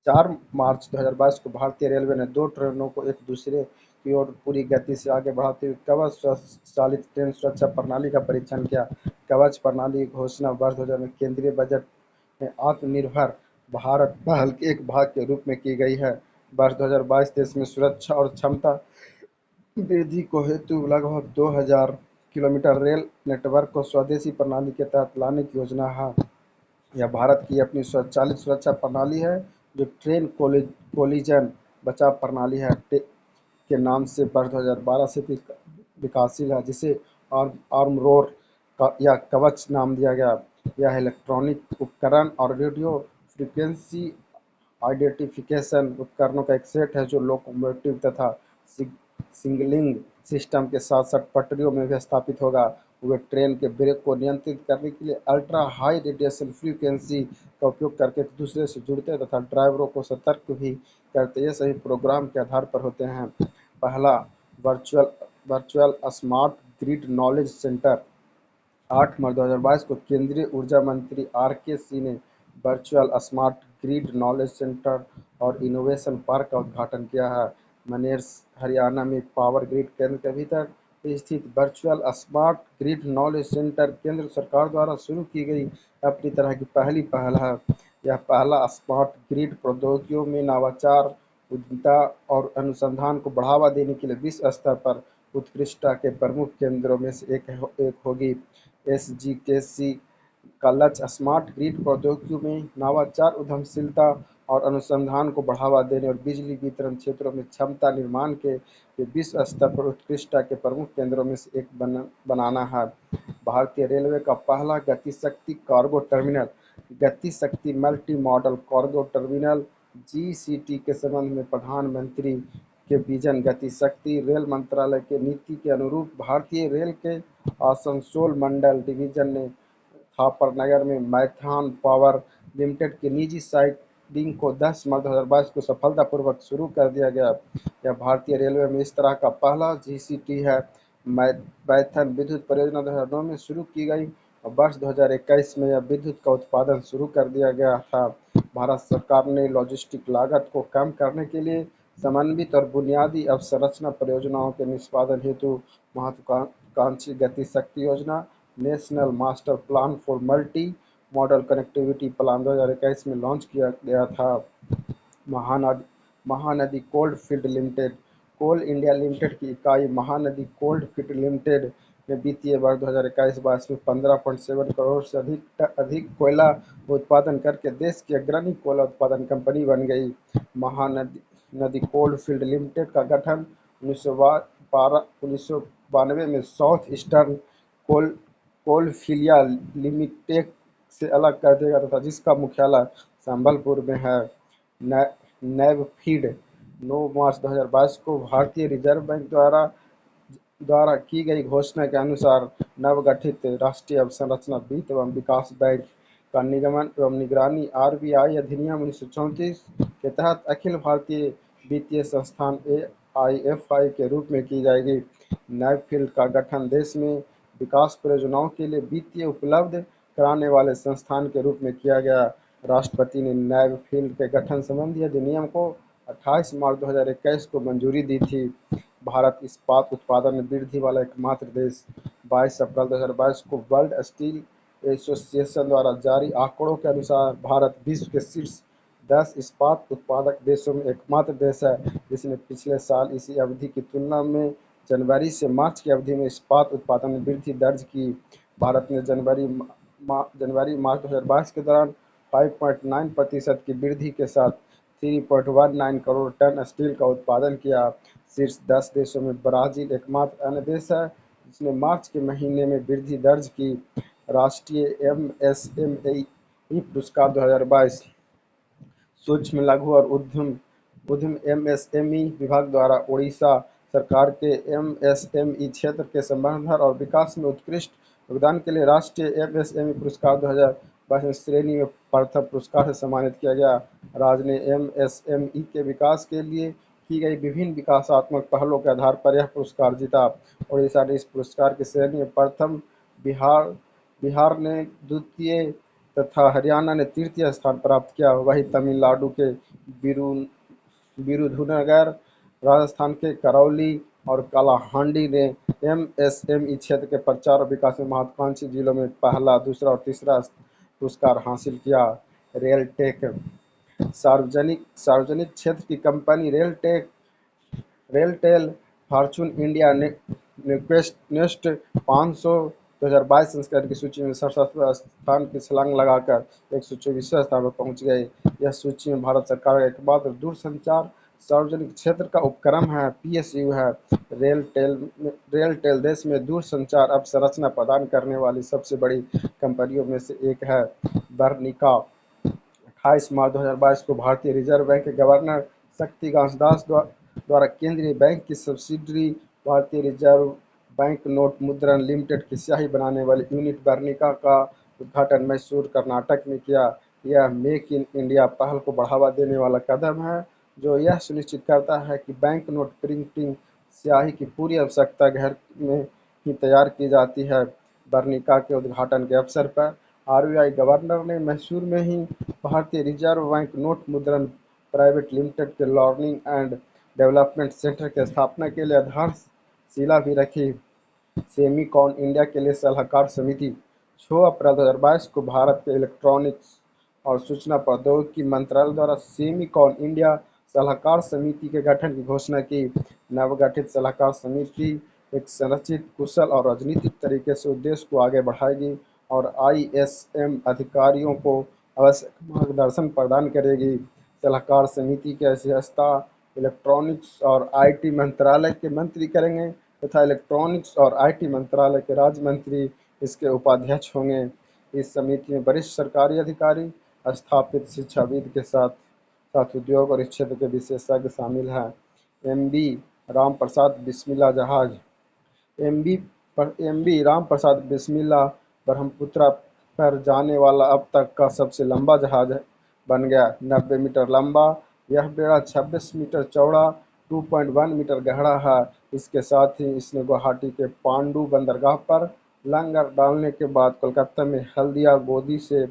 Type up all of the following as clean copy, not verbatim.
4 मार्च 2022 को भारतीय रेलवे ने 2 ट्रेनों को एक दूसरे की ओर पूरी गति से आगे बढ़ाते हुए कवच चालित ट्रेन सुरक्षा प्रणाली का परीक्षण किया। कवच प्रणाली की घोषणा वर्ष 2000 में केंद्रीय बजट में आत्मनिर्भर भारत पहल के एक भाग के रूप में की गई है। वर्ष 2022 देश में सुरक्षा और क्षमता वृद्धि को हेतु लगभग 2000 किलोमीटर रेल नेटवर्क को स्वदेशी प्रणाली के तहत लाने की योजना है। यह भारत की अपनी स्वचालित सुरक्षा प्रणाली है जो ट्रेन कोलिजन बचाव प्रणाली है के नाम से वर्ष 2012 से विकासशील है, जिसे आर्मरोर या कवच नाम दिया गया। यह इलेक्ट्रॉनिक उपकरण और रेडियो फ्रीक्वेंसी आइडेंटिफिकेशन उपकरणों का एक सेट है जो लोकोमोटिव तथा सिग्नलिंग सिस्टम के साथ साथ पटरियों में भी स्थापित होगा। वे ट्रेन के ब्रेक को नियंत्रित करने के लिए अल्ट्रा हाई रेडिएशन फ्रीक्वेंसी का उपयोग करके एक दूसरे से जुड़ते हैं तथा ड्राइवरों को सतर्क भी करते हैं। ये सभी प्रोग्राम के आधार पर होते हैं। पहला, virtual virtual smart grid knowledge centre. 8 मार्च 2022 को केंद्रीय ऊर्जा मंत्री आर.के. सिंह ने virtual smart grid knowledge centre और इनोवेशन पार्क का उद्घाटन किया है। मनेर, हरियाणा में पावर ग्रिड केंद्र के भीतर स्थित virtual smart grid knowledge centre केंद्र सरकार द्वारा शुरू की गई अपनी तरह की पहली पहल है। यह पहला स्मार्ट ग्रिड प्रौद्योगिकियों में नवाचार, उद्यमिता और अनुसंधान को बढ़ावा देने के लिए विश्व स्तर पर उत्कृष्टता के प्रमुख केंद्रों में से एक होगी। एसजीकेसी का लक्ष्य स्मार्ट ग्रिड प्रौद्योगिकियों में नवाचार, उद्यमशीलता और अनुसंधान को बढ़ावा देने और बिजली वितरण क्षेत्रों में क्षमता निर्माण के विश्व स्तर पर उत्कृष्टता के प्रमुख केंद्रों में से एक बनाना है। भारतीय रेलवे का पहला Gatishakti cargo terminal, Gatishakti multi modal cargo terminal (GCT) के संबंध में प्रधानमंत्री के विजन गतिशक्ति रेल मंत्रालय के नीति के अनुरूप भारतीय रेल के आसनसोल मंडल डिवीजन ने थापरनगर में मैथान पावर लिमिटेड की निजी साइडिंग को 10 मार्च 2022 को सफलतापूर्वक शुरू कर दिया गया। यह भारतीय रेलवे में इस तरह का पहला जीसीटी है। मैथान विद्युत परियोजना 2009 में शुरू की गई और वर्ष 2021 में यह विद्युत का उत्पादन शुरू कर दिया गया था। भारत सरकार ने लॉजिस्टिक लागत को कम करने के लिए समन्वित और बुनियादी अवसंरचना परियोजनाओं के निष्पादन हेतु महत्वाकांक्षी गतिशक्ति योजना national master plan for multi modal connectivity plan 2021 में लॉन्च किया गया था। महानदी कोल्ड फील्ड लिमिटेड, कोल इंडिया लिमिटेड की इकाई महानदी कोल्ड फील्ड लिमिटेड ने वित्तीय वर्ष 2021-22 में 15.7 करोड़ से अधिक कोयला उत्पादन करके देश की अग्रणी कोयला उत्पादन कंपनी बन गई। महानदी कोल्ड फील्ड लिमिटेड का गठन 1992 में साउथ ईस्टर्न कोलफील्ड लिमिटेड से अलग कर दिया गया था, जिसका मुख्यालय संबलपुर में है। नैफीड, 9 मार्च 2022 को भारतीय रिजर्व बैंक द्वारा की गई घोषणा के अनुसार नवगठित राष्ट्रीय अवसंरचना वित्त एवं विकास बैंक का निगमन एवं निगरानी आरबीआई अधिनियम 1934 के तहत अखिल भारतीय वित्तीय संस्थान एआईएफआई के रूप में की जाएगी। नैफीड का गठन देश में विकास परियोजनाओं के लिए वित्तीय उपलब्ध कराने वाले संस्थान के रूप में किया गया। राष्ट्रपति ने नैफीड के गठन संबंधी अधिनियम को 28 मार्च 2021 को मंजूरी दी थी। भारत इस्पात उत्पादन में वृद्धि वाला एकमात्र देश। 22 अप्रैल 2022 को वर्ल्ड स्टील एसोसिएशन द्वारा जारी आंकड़ों के अनुसार भारत विश्व के शीर्ष 10 इस्पात उत्पादक देशों में एकमात्र देश है जिसने पिछले साल इसी अवधि की तुलना में जनवरी से मार्च की अवधि में इस्पात उत्पादन में वृद्धि दर्ज की। भारत ने जनवरी-मार्च 2022 के दौरान 5.9% की वृद्धि के साथ 3.19 करोड़ टन स्टील का उत्पादन किया। शीर्ष 10 देशों में ब्राजील एकमात्र अन्य देश है जिसने मार्च के महीने में वृद्धि दर्ज की। राष्ट्रीय एमएसएमई पुरस्कार 2022 सूक्ष्म लघु और उद्यम एमएसएमई विभाग द्वारा ओडिशा सरकार के एमएसएमई क्षेत्र के संवर्धन और विकास में उत्कृष्ट योगदान के लिए राष्ट्रीय एमएसएमई पुरस्कार 2022 श्रेणी में प्रथम पुरस्कार से सम्मानित किया गया। राज्य ने एमएसएमई के विकास के लिए की गई विभिन्न विकासात्मक पहलों के आधार पर यह पुरस्कार जीता। ओडिशा ने इस पुरस्कार की श्रेणी में प्रथम, बिहार ने द्वितीय तथा हरियाणा ने तृतीय स्थान प्राप्त किया। वहीं तमिलनाडु के बिरु विरुधुनगर, राजस्थान के करौली और कालाहांडी ने एमएसएमई क्षेत्र के प्रचार और विकास में महत्वाकांक्षी जिलों में पहला, दूसरा और तीसरा पुरस्कार हासिल किया। रेलटेक सार्वजनिक सार्वजनिक क्षेत्र की कंपनी रेलटेल फॉर्च्यून इंडिया ने नेस्ट 500 2022 संस्करण की सूची में 67वें स्थान की छलांग लगाकर 124वें स्थान पर पहुंच गई। यह सूची में भारत सरकार का एकमात्र दूरसंचार सार्वजनिक क्षेत्र का उपक्रम है, पीएसयू है। रेलटेल देश में दूरसंचार अवसंरचना प्रदान करने वाली सबसे बड़ी कंपनियों में से एक है। वर्णिका 28 मार्च 2022 को भारतीय रिजर्व बैंक के गवर्नर शक्तिकांत दास द्वारा केंद्रीय बैंक की सब्सिडरी भारतीय रिजर्व बैंक नोट मुद्रण लिमिटेड की स्याही बनाने वाली यूनिट वर्णिका का उद्घाटन मैसूर, कर्नाटक में किया। यह मेक इन इंडिया पहल को बढ़ावा देने वाला कदम है, जो यह सुनिश्चित करता है कि बैंक नोट प्रिंटिंग स्याही की पूरी आवश्यकता घर में ही तैयार की जाती है। वर्णिका के उद्घाटन के अवसर पर आरबीआई गवर्नर ने मैसूर में ही भारतीय रिजर्व बैंक नोट मुद्रण प्राइवेट लिमिटेड के लर्निंग एंड डेवलपमेंट सेंटर की स्थापना के लिए आधारशिला भी रखी। सेमीकॉन इंडिया के लिए सलाहकार समिति 6 अप्रैल 2022 को भारत के इलेक्ट्रॉनिक्स और सूचना प्रौद्योगिकी मंत्रालय द्वारा सेमीकॉन इंडिया सलाहकार समिति के गठन की घोषणा की। नवगठित सलाहकार समिति एक संरचित, कुशल और राजनीतिक तरीके से उद्देश्य को आगे बढ़ाएगी और आईएसएम अधिकारियों को आवश्यक मार्गदर्शन प्रदान करेगी। सलाहकार समिति की अध्यक्षता इलेक्ट्रॉनिक्स और आईटी मंत्रालय के मंत्री करेंगे तथा इलेक्ट्रॉनिक्स और आईटी मंत्रालय के राज्य मंत्री इसके उपाध्यक्ष होंगे। इस समिति में वरिष्ठ सरकारी अधिकारी, स्थापित शिक्षाविद के साथ साथ उद्योग और इस क्षेत्र के विशेषज्ञ शामिल हैं। एमबी रामप्रसाद बिस्मिल्ला जहाज एमबी रामप्रसाद बिस्मिल्ला ब्रह्मपुत्र पर जाने वाला अब तक का सबसे लंबा जहाज बन गया। 90 मीटर लंबा यह बेड़ा 26 मीटर चौड़ा, 2.1 मीटर गहरा है। इसके साथ ही इसने गुवाहाटी के पांडु बंदरगाह पर लंगर डालने के बाद कोलकाता में हल्दिया गोदी से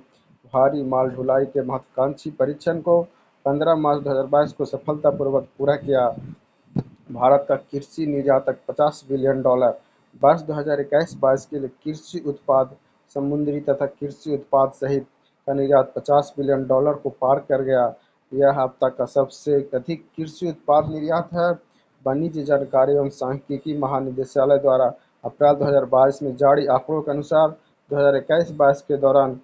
भारी माल ढुलाई के महत्वाकांक्षी परीक्षण को 15 मार्च 2022 को सफलतापूर्वक पूरा किया। भारत का कृषि निर्यात $50 बिलियन वर्ष 2021-22 के लिए कृषि उत्पाद, समुद्री तथा कृषि उत्पाद सहित का निर्यात $50 बिलियन को पार कर गया। यह अब तक का सबसे अधिक कृषि उत्पाद निर्यात है। वाणिज्य जानकारी एवं सांख्यिकी महानिदेशालय द्वारा अप्रैल 2022 में जारी आंकड़ों के अनुसार 2021-22 के दौरान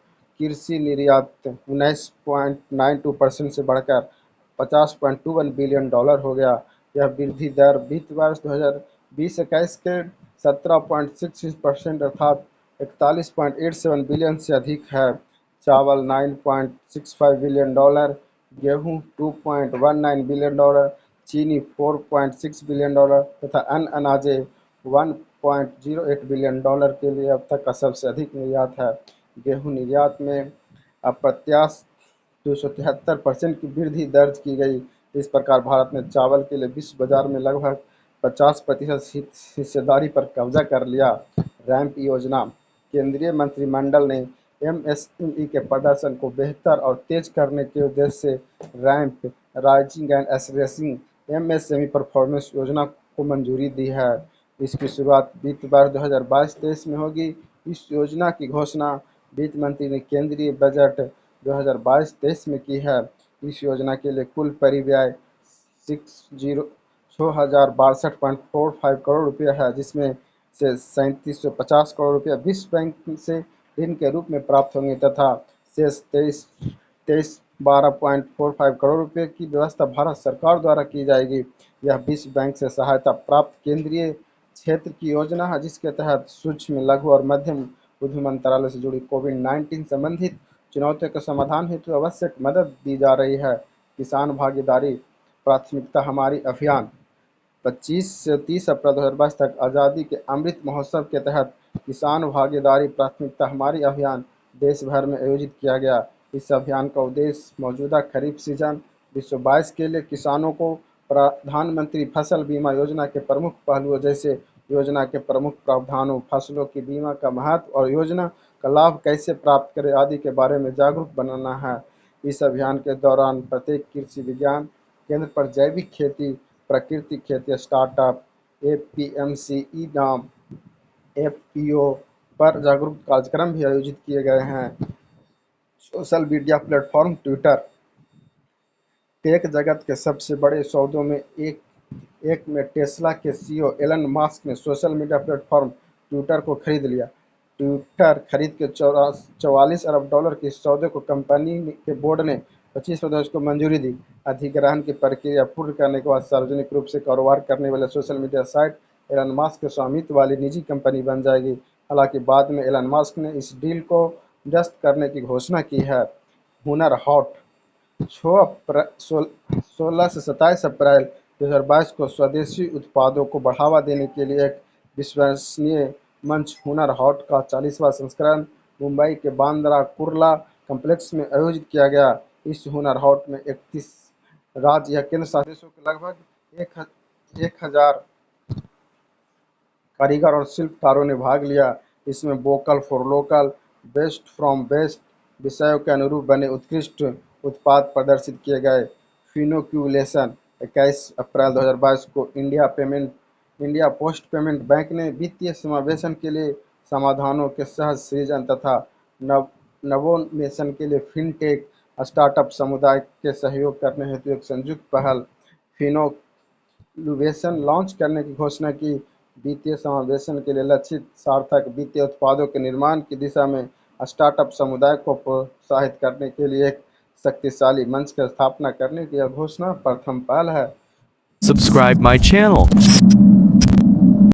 कृषि निर्यात 19.92% से बढ़कर $50.21 बिलियन हो गया। यह वृद्धि दर वित्त वर्ष 2020-21 के 17.66% अर्थात $41.87 बिलियन से अधिक है। चावल $9.65 बिलियन, गेहूं $2.19 बिलियन, चीनी $4.6 बिलियन तथा अन्य अनाजें $1.08 बिलियन के लिए अब तक का सबसे अधिक निर्यात है। गेहूं निर्यात में अप्रत्याशित 273% की वृद्धि दर्ज की गई। इस प्रकार भारत ने चावल के लिए विश्व बाजार में लगभग 50% हिस्सेदारी पर कब्जा कर लिया। रैंप योजना केंद्रीय मंत्रिमंडल ने एमएसएमई के प्रदर्शन को बेहतर और तेज करने के उद्देश्य से ramp rising and accelerating MSME performance योजना को मंजूरी दी है। इसकी शुरुआत वित्त वर्ष 2022-23 में होगी। इस योजना की घोषणा वित्त मंत्री ने केंद्रीय बजट 2022-23 में की है। इस योजना के लिए कुल परिव्यय 6,062.45 करोड़ रुपये है, जिसमें से 3750 करोड़ रुपये विश्व बैंक से ऋण के रूप में प्राप्त होंगे तथा शेष 12.45 करोड़ रुपये की व्यवस्था भारत सरकार द्वारा की जाएगी। यह विश्व बैंक से सहायता प्राप्त केंद्रीय क्षेत्र की योजना है, जिसके तहत सूक्ष्म, लघु और मध्यम उद्यम मंत्रालय से जुड़ी कोविड-19 संबंधित चुनौतियों के समाधान हेतु आवश्यक मदद दी जा रही है। किसान भागीदारी प्राथमिकता हमारी अभियान 25 से 30 अप्रैल 2022 तक आज़ादी के अमृत महोत्सव के तहत किसान भागीदारी प्राथमिकता हमारी अभियान देश भर में आयोजित किया गया। इस अभियान का उद्देश्य मौजूदा खरीफ सीजन 2022 के लिए किसानों को प्रधानमंत्री फसल बीमा योजना के प्रमुख पहलुओं जैसे योजना के प्रमुख प्रावधानों, फसलों की बीमा का महत्व और योजना का लाभ कैसे प्राप्त करें आदि के बारे में जागरूक बनाना है। इस अभियान के दौरान प्रत्येक कृषि विज्ञान केंद्र पर जैविक खेती, प्राकृतिक खेती स्टार्टअप, एपीएमसीई नाम एफपीओ पर जागरूक कार्यक्रम भी आयोजित किए गए हैं। Social media platform Twitter tech जगत के सबसे बड़े सौदों में एक में टेस्ला के सीईओ एलन मस्क ने सोशल मीडिया प्लेटफॉर्म ट्विटर को खरीद लिया। ट्विटर खरीद के $44 अरब के इस सौदे को कंपनी के बोर्ड ने 25 फरवरी को मंजूरी दी। अधिग्रहण की प्रक्रिया पूर्ण करने के बाद सार्वजनिक रूप से कारोबार करने वाले social media site Elon Musk के स्वामित्व वाली निजी कंपनी बन जाएगी। हालांकि बाद में एलन मस्क ने इस डील को निरस्त करने की घोषणा की है। हुनर हाट 16 से 27 अप्रैल 2022 को स्वदेशी उत्पादों को बढ़ावा देने के लिए एक विश्वसनीय मंच हुनर हाट का 40वां संस्करण मुंबई के बांद्रा कुर्ला कॉम्प्लेक्स में आयोजित किया गया। इस हुनर हाट में 31 राज्य या केंद्र शासित प्रदेशों के लगभग 1000 कारीगर और शिल्पकारों ने भाग लिया। इसमें vocal for local, best from best विषयों के अनुरूप बने उत्कृष्ट उत्पाद प्रदर्शित किए गए। फिनोक्यूलेशन 21 अप्रैल 2022 को इंडिया पोस्ट पेमेंट बैंक ने वित्तीय समावेशन के लिए समाधानों के सहज सृजन तथा नवोन्मेषण के लिए फिनटेक स्टार्टअप समुदाय के सहयोग करने हेतु एक संयुक्त पहल फिनोक्यूलेशन लॉन्च करने की घोषणा की। वित्तीय समावेशन के लिए लक्षित सार्थक वित्तीय उत्पादों के निर्माण की दिशा में स्टार्टअप समुदाय को प्रोत्साहित करने के लिए एक शक्तिशाली मंच की स्थापना करने की यह घोषणा प्रथम पहल है। Subscribe my channel.